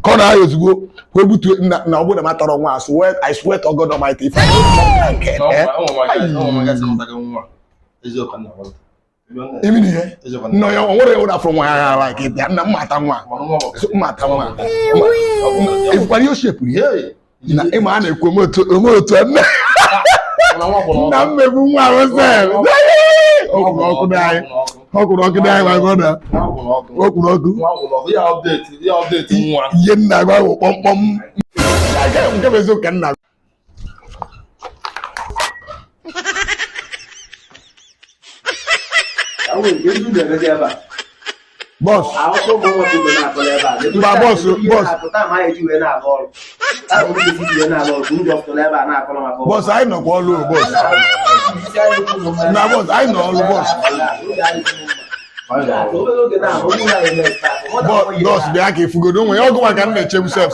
Corner is go. We put to na obo na matter on one. I swear to God Almighty. If I don't get oh my God, even here. No, you want from where like it. Na matter one. So matter one. If what you shape here. Na e ma na ekomoto na. Na mebu nwa wose. Oku dai my brother. Oku. Ya update nwa. Ye na gwa pom. Nke bezo kan na. Boss. Boss, I know all the boss. Nah, boss, I know all the boss. Boss, be like if you go don't we all go back and check yourself.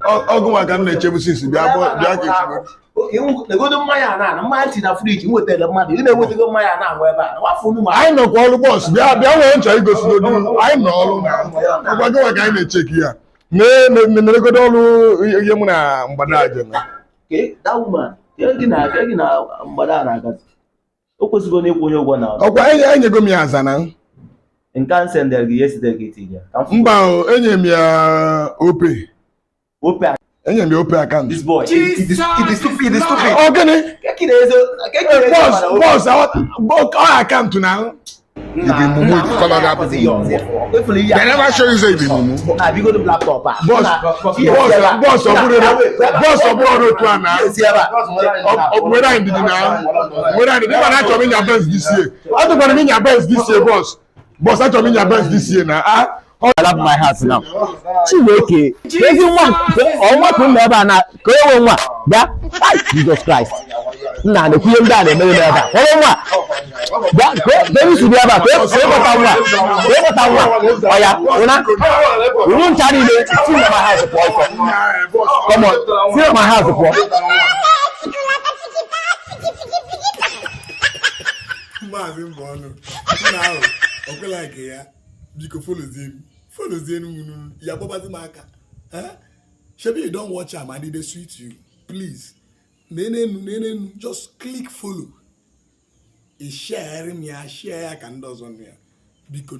All go back and check yourself. Be like okay, the good Maya na mighty na fridge, you tell the money. You know what to go Maya na whereby. What for me? I know all the boss. Be want to go do. I know all now. Go back and check here. Me go do you muna mbadaje na. Okay, that woman. You na mbada na gas. Okwesi go na ekwo ogwo na. Okwa enye go mi azana. Nkan send there yesterday get here. Mba enye mi ope. Enye mi open account. This boy, it is stupid. Okay. Boss, all account now. You be mumu color that person. They never show you say you be mumu. Nah, you go to laptop. Boss, abroad to now. Whether in the now, whether in the never not coming your best this year. I don't want to mean your best this year, boss. Boss, I don't mean your best this year now. I love my heart now. Chiweke, everyone, almost never na. Go on, yeah. Jesus Christ. Nah, the queen down the middle of that. Yeah, baby, should be about it. Oh yeah, we won't tell you to see my house. Come on, see my house. Marvin Bono. Now, okay, like here, you can follow them. Follow them, ya baba maka. Shebi you don't watch am and they sweet you. Please. Nene, just click follow. Share me, share can does on here. Because